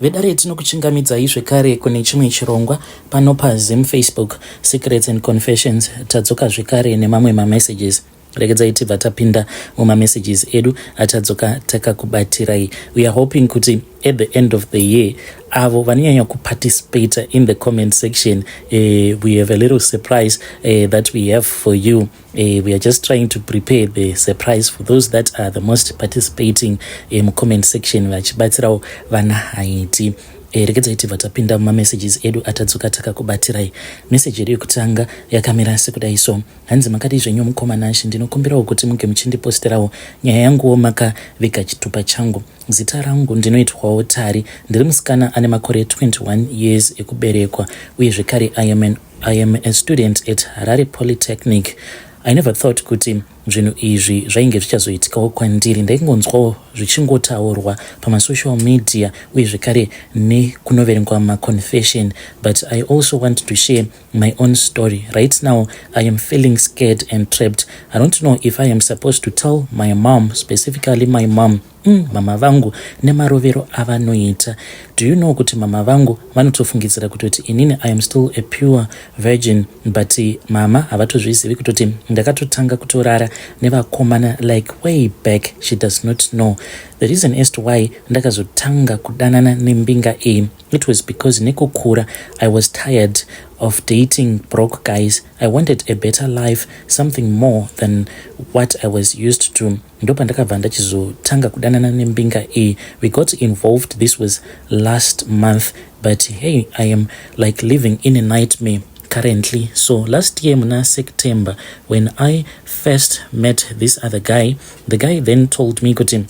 vedare tinokuchingamidzai zvekare kune chimwe chirongwa pano paZim Facebook Secrets and Confessions. Tadzoka zvekare nemamwe mamessages. Regedzai tibva tapinda mumamessages edu atadzoka takakubatirai. We are hoping kuti at the end of the year avo vanonyanya kuparticipate in the comment section, we have a little surprise that we have for you. We are just trying to prepare the surprise for those that are the most participating comment section vachibatsirawo vana Haiti. Regedzai tibva tapinda mumamessages edu atadzoka takakubatirai. Message yedu yekutanga yakamira sekudai so: hanzi makati zvenyu mukomanashi, ndinokumbirawo kuti munge muchindiposterawo nyaya yanguwo makaviga chitupa changu. Zita rangu ndinoitwawo Tari, ndiri musikana ane makore 21 years ekuberekwa, uye zvekare I am a student at Harare Polytechnic. I never thought kuti zvinhu izvi zvainge zvichazoitikawo kwandiri. Ndaingonzwawo zvichingotaurwa pamasocial media uye zvekare nekunoverengwa maconfession, but I also want to share my own story. Right now I am feeling scared and trapped. I don't know if I am supposed to tell my mom, specifically my mom. Mama vangu nemarovero avanoita. Do you know kuti mama vangu vanotofungidzira kutoti inini I am still a pure virgin, but mama havatozvizivi kutoti ndakatotanga kutorara nevakomana like way back. She does not know. The reason as to why ndakazotanga kudanana nembinga iyi, it was because nekukura I was tired of dating broke guys. I wanted a better life, something more than what I was used to. Ndopa ndakabva ndachizotanga kudanana nembinga iyi. We got involved, this was last month, but hey, I am like living in a nightmare currently. So last year muna September, when I first met this other guy, the guy then told me kuti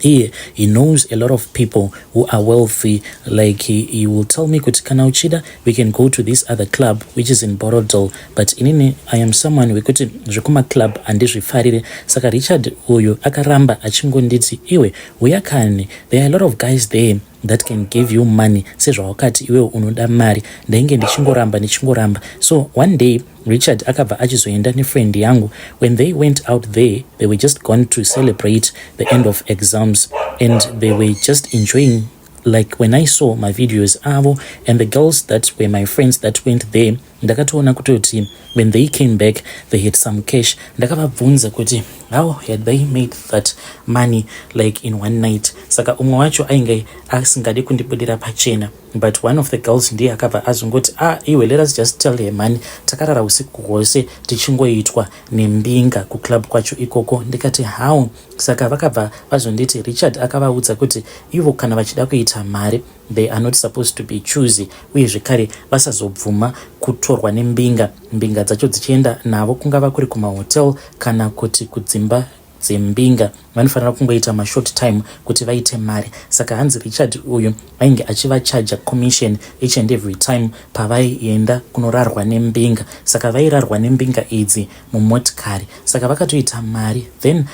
he knows a lot of people who are wealthy. Like he will tell me kuti kana uchida we can go to this other club which is in Borodol, but inini I am someone wekuti zvekuma club handizvifarire. Saka Richard uyu akaramba achingonditi iwe uyakani, there are a lot of guys there that can give you money. Sezvawakati iwe unoda mari. Ndainge ndichingoramba. So one day Richard akabva achizoenda nefriend yangu. When they went out there, they were just gone to celebrate the end of exams and they were just enjoying. Like when I saw my videos avo and the girls that were my friends that went there, ndakatoona kutoti when they came back they had some cash. Ndakavabvunza kuti how had they made that money like in one night. Saka umwe wacho ainge asingade kundibudira pachena, but one of the girls ndiye akabva azongoti iwe let us just tell her money, takarara usiku hwose tichingoitwa nembinga kuclub kwacho ikoko. Ndikati how? Saka vakabva vazonditi Richard akavaudza kuti ivo kana vachida kuita mari they are not supposed to be choosy, uye zvekare vasazobvuma kutorwa nembinga. Mbinga dzacho dzichienda navo kungava kuri kumahotel kana kuti kudzimba dzembinga, vanofanira kungoita mashort time kuti vaite mari. Saka hanzi Richard uyu ainge achivachaja commission each and every time pavaienda kunorarwa nembinga. Saka vairarwa nembinga idzi mumotikari, saka vakatoita mari. Then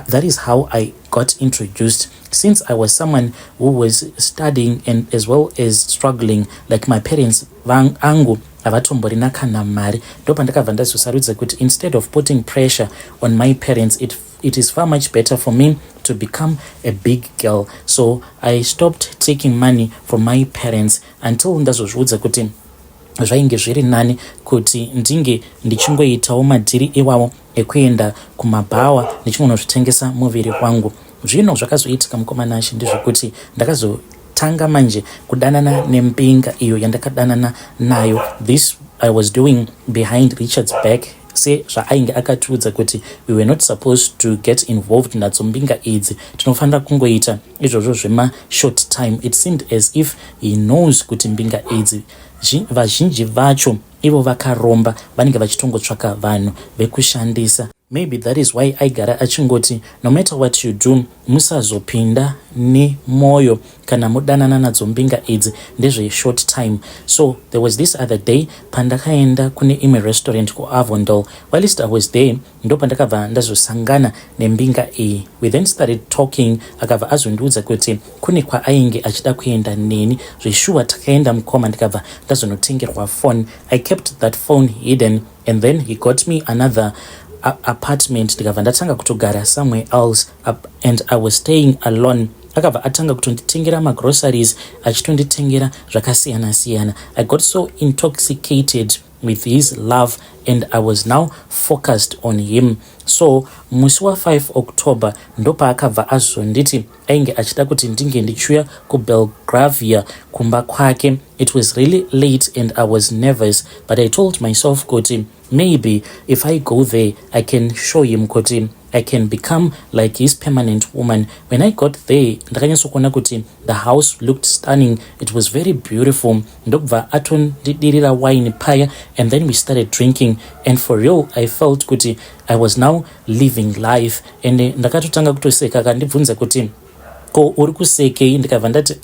that is how I got introduced. Since I was someone who was studying and as well as struggling, like my parents vangu avatomborina kana mari, ndopa ndakabva ndazosarudza kuti instead of putting pressure on my parents, it is far much better for me to become a big girl. So I stopped taking money from my parents until ndazozviudza kuti zvainge zviri nani kuti ndinge ndichingoitawo madhiri iwawo ekuenda kumabhawa ndichingonozvitengesa muviri wangu. Zvino zvakazoitika mukomanashi ndezvekuti ndakazotanga manje kudanana nembinga iyo yandakadanana nayo. This I was doing behind Richard's back. Se zvaainge akatiudza kuti we were not supposed to get involved nadzo mbinga idzi, tinofanira kungoita izvozvo zvema short time. It seemed as if he knows kuti mbinga idzi vazhinji vacho ivo vakaromba, vanenge vachitongotsvaka vanhu vekushandisa. Maybe that is why aigara achingoti no matter what you do musazopinda nemoyo kana mudanana nadzo mbinga idzi, ndezve short time. So there was this other day pandakaenda kune imwe restaurant kuAvondale. Whilst I was there ndo pandakabva ndazosangana nembinga iyi. We then started talking. Akabva azondiudza kuti kune kwaainge achida kuenda neni. Zveshuwa takaenda mukoma ndikabva ndazonotengerwa phone. I kept that phone hidden and then he got me another apartment. Ndikabva ndatanga kutogara somewhere else and I was staying alone akabva atanga kutonditengera magroceries, achitonditengera zvakasiyana siyana. I got so intoxicated with his love and I was now focused on him. So musi wa 5 October ndopa akabva azonditi ainge achida kuti ndinge ndichiuya kuBelgravia kumba kwake. It was really late and I was nervous, but I told myself kuti maybe if I go there I can show him kuti I can become like his permanent woman. When I got there, ndakanyatsokuona kuti the house looked stunning. It was very beautiful. Ndobva atondidirira wine paya and then we started drinking, and for real I felt kuti I was now living life. And ndakatotanga kutoseka, kandibvunza kuti ko uri kusekei? Ndikabva ndati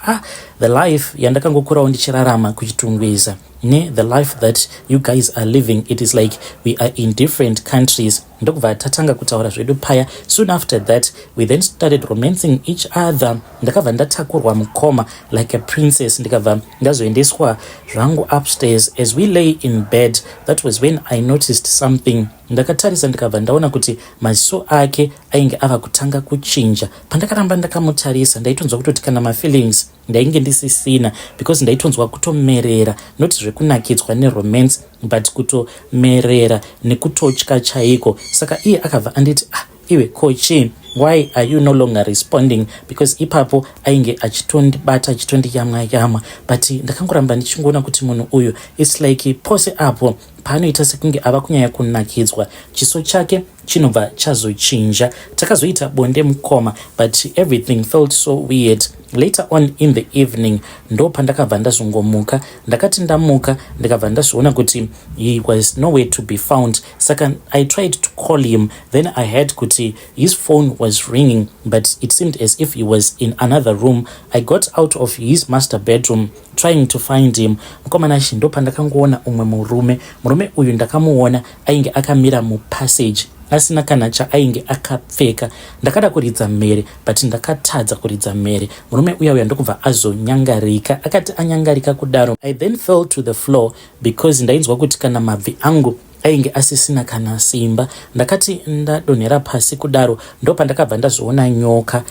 the life yandakangokurawo ndichirarama kuchitungwiza ne the life that you guys are living, it is like we are in different countries. Ndokubva tatanga kutaura zvedu paya. Soon after that we then started romancing each other. Ndakabva ndatakurwa mukoma like a princess, ndikabva ndazoendeswa zvangu upstairs. As we lay in bed, that was when I noticed something. Ndakatarisa ndikabva ndaona kuti maziso ake ainge ava kutanga kuchinja. Pandakaramba ndakamutarisa ndaitonzwa kutoti kana mafeelings ndainge ndisisina, because ndaitonzwa kutomerera, not zvekunakidzwa neromance but kutomerera nekutotya chaiko. Saka iye akabva anditi iwe kochi, why are you no longer responding? Because ipapo ainge achitondibata achitondiyamwa, but ndakangoramba ndichingoona kuti munhu uyu it's like pose apo paanoita sekunge ava kunyanya kunakidzwa, chiso chake chinobva chazochinja. Takazoita bonde mukoma, but everything felt so weird. Later on in the evening ndo pandakabva ndazongomuka. Ndakati ndamuka ndikabva ndazoona kuti he was nowhere to be found. Saka I tried to call him, then I heard kuti his phone was ringing, but it seemed as if he was in another room. I got out of his master bedroom trying to find him. Mukomanashi ndo pandakangoona umwe murume uyu ndakamuona ainge akamira mupassage asina kana chaainge akapfeka. Ndakada kuridza mhere but ndakatadza kuridza mhere. Murume uya ndokubva azonyangarika, akati anyangarika kudaro. I then fell to the floor because ndainzwa kuti kana mabvi angu ainge asisina kana simba. Ndakati ndadonhera pasi kudaro ndo pandakabva ndazoona nyoka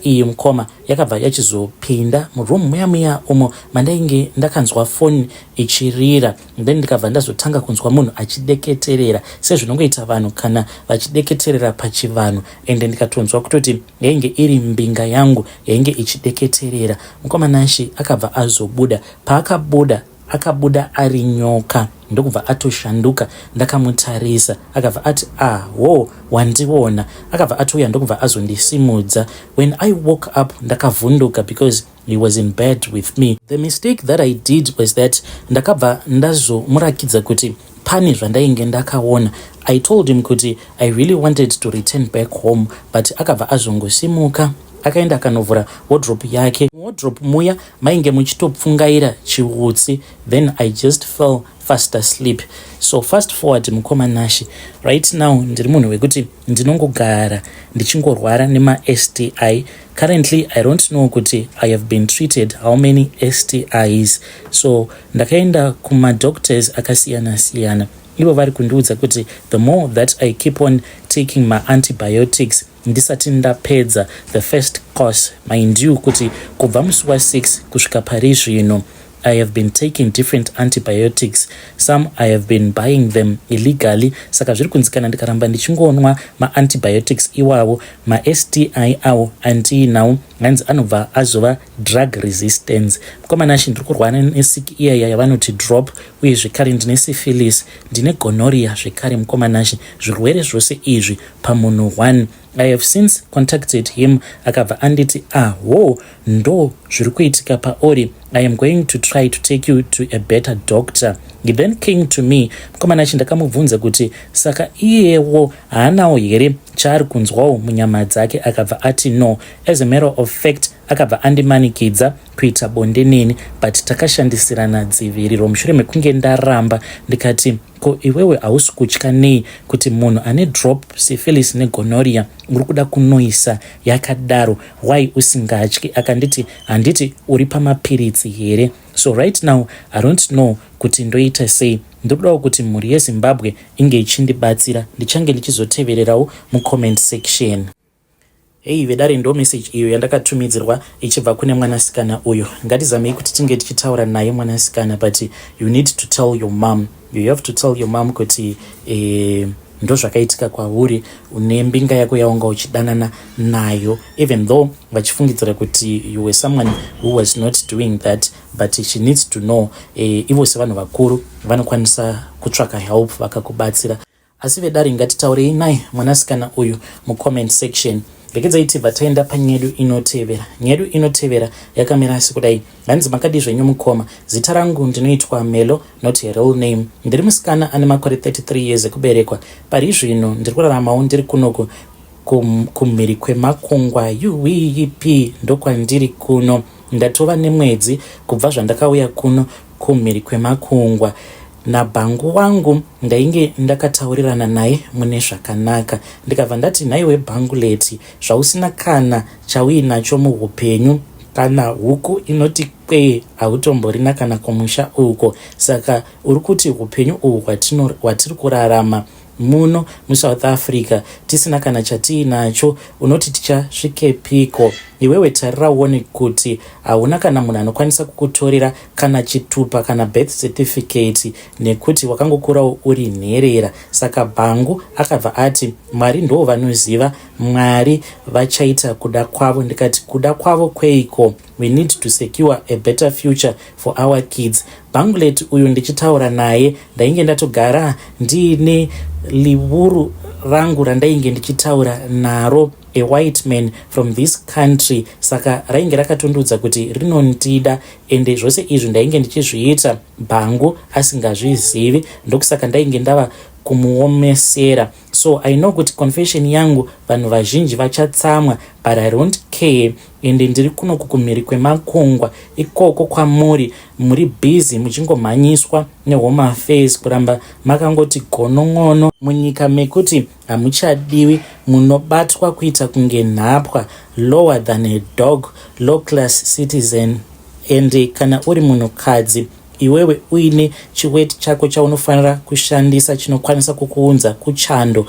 iyi mukoma yakabva yachizopinda muroom muya umo mandainge ndakanzwa phone ichirira. Then ndikabva ndazotanga kunzwa munhu achideketerera sezvinongoita vanhu kana vachideketerera pachivanhu, ende ndikatonzwa kutoti yainge iri mbinga yangu yainge ichideketerera. Mukomanashi akabva azobuda. Akabuda ari nyoka, ndokubva atoshanduka. Ndakamutarisa akabva ati wandiona. Akabva atouya ndokubva azondisimudza. When I woke up ndakavhunduka because he was in bed with me. The mistake that I did was that ndakabva ndazomurakidza kuti pane zvandainge ndakaona. I told him kuti I really wanted to return back home, but akabva azongosimuka akaenda akanovhura wardrobe yake. Wardrobe muya mainge muchitopfungaira chiutsi. Then I just fell fast asleep. So fast forward mukomanashi, right now ndiri munhu wekuti ndinongogara ndichingorwara nema STI. Currently I don't know kuti I have been treated how many STIs. So ndakaenda kuma doctors akasiyana siyana. Ivo vari kundiudza kuti the more that I keep on taking my antibiotics ndisati ndapedza the first course, mind you kuti kubva musi wa6 kusvika pari zvino I have been taking different antibiotics. Some I have been buying them illegally. Saka zviri kunzikana ndikaramba ndichingonwa ma-antibiotics iwawo, ma-STI awo antiinawo hanzi anobva azova drug resistance. Mukomanashi ndiri kurwana nesiki iya yavanoti drop, uye zvekare ndine syphilis, ndine gonorrhea zvekare. Mukomanashi zvirwere zvose izvi pamunhu 1. I have since contacted him, akabva anditi ndo zviri kuitika paori. I am going to try to take you to a better doctor. He then came to me. Mukomanashi ndakamubvunza kuti saka iyewo haanawo here chaari kunzwawo munyama dzake? Akabva ati no. As a matter of fact akabva andimanikidza kuita bonde neni, but takashandisirana dziviriro mushure mekunge ndaramba. Ndikati ko iwewe hausi kutya nei kuti munhu ane drop, syphilis negonorrhea uri kuda kunoisa yakadaro? Why usingatyi? Akanditi handiti uri pamapiritsi here. So right now I don't know kuti ndoita sei. Ndokudawo kuti mhuri yeZimbabwe inge ichindibatsira. Ndichange ndichizotevererawo mucomment section. Hey vedare ndo message iyo yandakatumidzirwa ichibva kune mwanasikana uyu. Ngatizamei kuti tinge tichitaura naye mwanasikana, but you need to tell your mom. You have to tell your mom kuti ndo zvakaitika kwauri une mbinga yako yaunga uchidanana nayo, even though vachifungidzira kuti you were someone who was not doing that, but she needs to know. Ivo sevanhu vakuru vanokwanisa kutsvaka help vakakubatsira. Asi vedare ngatitaurei naye mwanasikana uyu mucomment section. Rekedza vataenda panyedu inotevera. Nyedu inotevera yakamira sekudai. Hanzi makadi zvenyu mukoma. Zita rangu ndinoitwa Melo, not a real name. Ndiri musikana ane makore 33 years ekuberekwa. Pari zvino ndiri kuraramawo ndiri kuno kumhiri kwemakungwa UEP ndokwandiri kuno. Ndatova nemwedzi kubva zvandakauya kuno kumhiri kwemakungwa. Nabhangu wangu ndainge ndakataurirana naye mune zvakanaka. Ndikabva ndati nhaiwe bhangu leti, zvausina kana chauinacho muhupenyu kana huku inoti kwee hautomborina kana kumusha uko. Saka uri kuti hupenyu uhu hwatiri kurarama muno muSouth Africa tisina kana chatiinacho, unoti tichasvikepiko? Iwewe tarira uone kuti hauna kana munhu anokwanisa kukutorera kana chitupa kana birth certificate, nekuti wakangokurawo uri nherera. Saka bhangu akabva ati Mwari ndo vanoziva, Mwari vachaita kuda kwavo. Ndikati kuda kwavo kweiko? We need to secure a better future for our kids. Bhangulet uyu ndichitaura naye ndainge ndatogara ndiine liburu rangu randainge ndichitaura naro, a white man from this country. Saka rainge rakatondudza kuti rinondida, ende zvose izvi ndainge ndichizviita bhangu asingazvizivi, ndokusaka ndainge ndava kumuomesera. So I know kuti confession yangu vanhu vazhinji vachatsamwa, but I don't care. Ende ndiri kuno kumhiri kwemakungwa ikoko kwamuri muri busy muchingomhanyiswa nehome affairs, kuramba makangoti gonon'ono munyika mekuti hamuchadiwi, munobatwa kuita kunge nhapwa, lower than a dog, low class citizen. Ende kana uri munhukadzi iwewe uine chiweti chako chaunofanira kushandisa chinokwanisa kukuunza kuchando,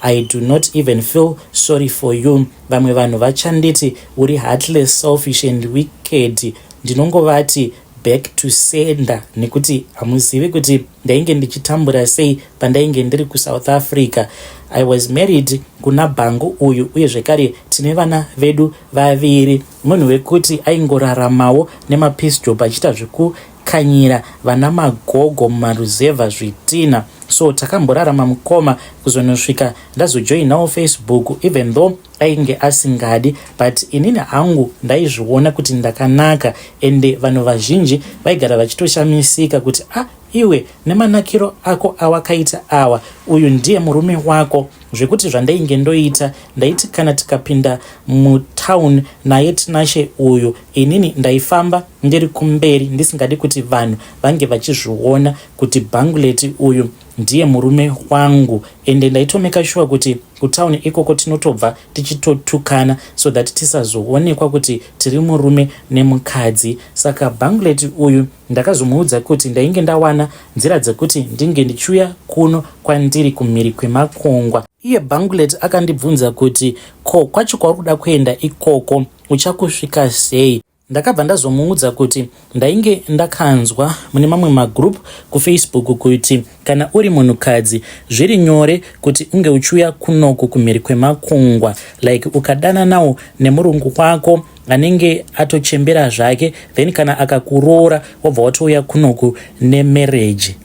I do not even feel sorry for you. Vamwe vanhu vachanditi uri heartless, selfish and wicked. Ndinongovati back to sender, nekuti hamuzivi kuti ndainge ndichitambura sei pandainge ndiri kuSouth Africa. I was married kuna bhangu uyu, uye zvekare tine vana vedu vaviri. Munhu wekuti aingoraramawo nemapisjob achiita zvekukanyira vana magogo mumaruzevha zvitina. So takamborarama mukoma kuzonosvika ndazojoinawo Facebook, even though ainge asingadi, but inini hangu ndaizviona kuti ndakanaka. Ende vanhu vazhinji vaigara vachitoshamisika kuti iwe nemanakiro ako awakaita awa, uyu ndiye murume wako. Zvekuti zvandainge ndoita ndaiti kana tikapinda mutown naye tinashe uyu, inini ndaifamba ndiri kumberi ndisingadi kuti vanhu vange vachizviona kuti bhanguleti uyu ndiye murume wangu. Ende ndaitomeka sure kuti kutown ikoko tinotobva tichitotukana, so that tisazoonekwa kuti tiri murume nemukadzi. Saka bhanguleti uyu ndakazomuudza kuti ndainge ndawana nzira dzekuti ndinge ndichiuya kuno kwandiri kumhiri kwemakungwa. Iye bhanguleti akandibvunza kuti kwacho kwauri kuda kuenda ikoko uchakusvika sei? Ndakabva ndazomuudza kuti ndainge ndakanzwa mune mamwe magroup kuFacebook kuti kana uri munhukadzi zviri nyore kuti unge uchiuya kunoku kumhiri kwemakungwa, like ukadana nawo nemurungu wako anenge atochembera zvake, then kana akakuroora wabva watouya kunoku nemarriage.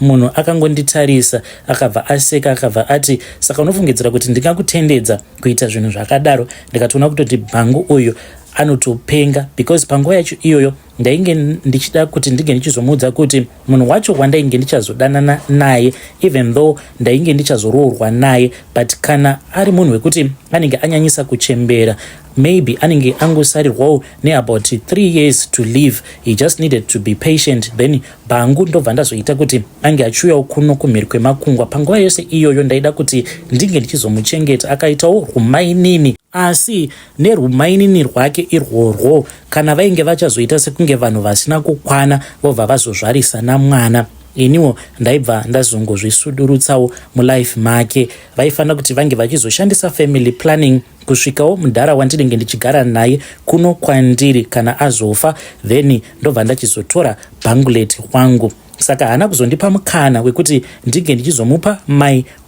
Munhu akangonditarisa akabva aseka, akabva ati saka unofungidzira kuti ndingakutendedza kuita zvinhu zvakadaro? Ndikatoona kutoti bhangu uyu anotopenga, because panguva yacho iyoyo ndainge ndichida kuti ndinge ndichizomuudza kuti munhu wacho wandainge ndichazodanana naye, even though ndainge ndichazoroorwa naye, but kana ari munhu wekuti anenge anyanyisa kuchembera, maybe anenge angosarirwawo neabout 3 years to live, he just needed to be patient, then bhangu ndobva ndazoita kuti ange achiuyawo kuno kumhiri kwemakungwa. Panguva yose iyoyo ndaida kuti ndinge ndichizomuchengeta, akaitawo rumainini. Asi nerumainini rwake irworwo, kana vainge vachazoita sekunge vanhu vasina kukwana vobva vazozvarisa namwana, iniwo ndaibva ndazongozvisudurutsawo mulife make. Vaifanira kuti vange vachizoshandisa family planning kusvikawo mudhara wandinenge ndichigara naye kuno kwandiri kana azofa, then ndobva ndachizotora banglet wangu. Saka haana kuzondipa mukana wekuti ndinge ndichizomupa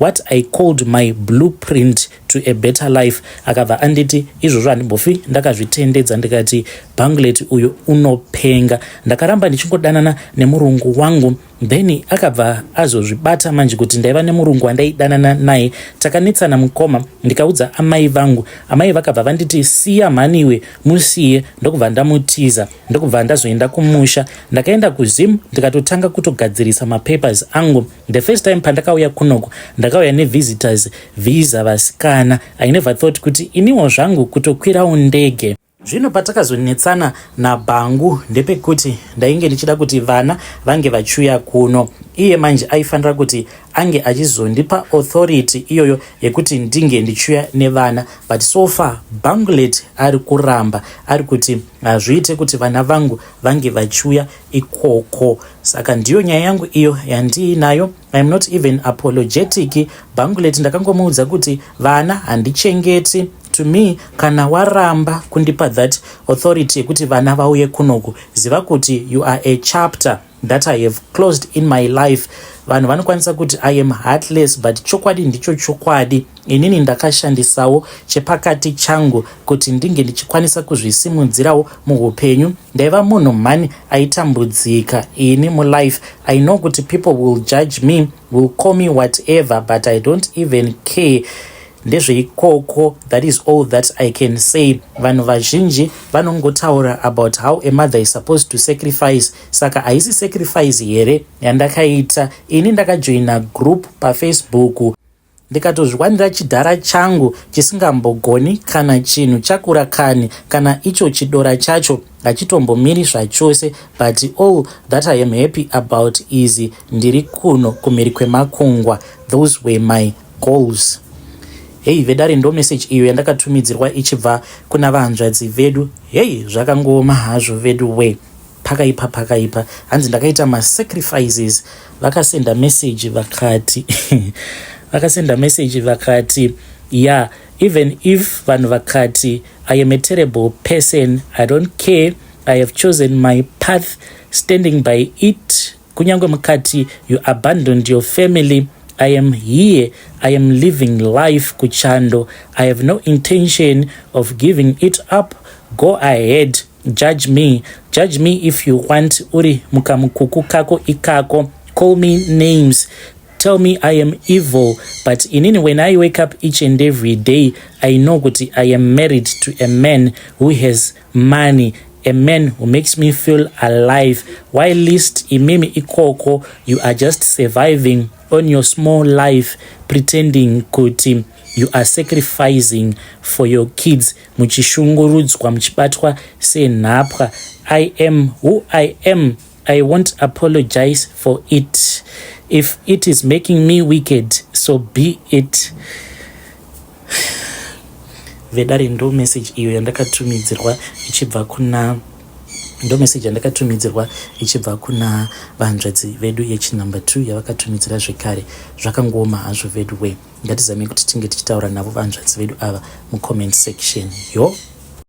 what I called my blueprint to a better life. Akabva anditi izvozvo handimbofi ndakazvitendedza ndikati banglet uyu unopenga. Ndakaramba ndichingodanana nemurungu wangu, then akabva azozvibata manje kuti ndaiva nemurungu wandaidanana naye. Takanetsana mukoma, ndikaudza amai vangu. Amai vakabva vanditi siya mhaniwe, musiye. Ndokubva ndamutiza, ndokubva ndazoenda kumusha. Ndakaenda kuZim ndikatotanga kutogadzirisa mapapers angu. The first time pandakauya kunoko ndakauya nevisitors visa vasikana. I never thought kuti iniwo zvangu kutokwirawo ndege. Zvino patakazonetsana naBhangu ndepekuti ndainge ndichida kuti vana vange vachiuya kuno. Iye manje aifanira kuti ange achizondipa authority iyoyo yekuti ndinge ndichiuya nevana, but so far Banglet ari kuramba, ari kuti zviite kuti vana vangu vange vachiuya ikoko. Saka ndiyo nyaya yangu iyo yandiinayo. I am not even apologetic. Banglet ndakangomuudza kuti vana handichengeti. To me, kana waramba kundipa that authority yekuti vana vauye kunoku, ziva kuti you are a chapter that I have closed in my life. Vanhu vanokwanisa kuti I am heartless, but chokwadi ndicho chokwadi. Inini ndakashandisawo chepakati changu kuti ndinge ndichikwanisa kuzvisimudzirawo muhupenyu. Ndaiva munhu mhani aitambudzika ini mulife. I know kuti people will judge me, will call me whatever, but I don't even care. Ndezveikoko, that is all that I can say. Vanhu vazhinji vanongotaura about how a mother is supposed to sacrifice. Saka haisi sacrifice here yandakaita. Ini ndakajoina group paFacebook ndikatozviwanira chidhara changu chisingambogoni kana chinhu chakura kani kana icho chidora chacho hachitombomiri zvachose, but all that I am happy about is ndiri kuno kumhiri kwemakungwa. Those were my goals. Hey, vedare ndo message iyo yandakatumidzirwa ichibva kuna vahanzvadzi vedu. Hey, zvakangoma hazvo vedu we. Pakaipa. Hanzi ndakaita sacrifices. Vakasenda message vakati. Vakasenda message vakati. Yeah, even if vanhu vakati I am a terrible person, I don't care. I have chosen my path, standing by it. Kunyangwe mukati you abandoned your family, I am here. I am living life kuchando. I have no intention of giving it up. Go ahead. Judge me. Judge me if you want. Uri mukamukuku kako ikako. Call me names. Tell me I am evil. But when I wake up each and every day, I know that I am married to a man who has money. A man who makes me feel alive. While least imimi ikoko, you are just surviving on your small life, pretending kuti you are sacrificing for your kids. Muchishungurudzwa muchibatwa senhapwa. I am who I am. I won't apologize for it. If it is making me wicked, so be it. Vedare ndo message iyo yandakatumidzirwa ichibva kuna vahanzvadzi vedu yechinumber 2 yavakatumidzira zvekare. Zvakangoma hazvo vedu we. Ngatizame kuti tinge tichitaura navo vahanzvadzi vedu ava mucomment section. Yo.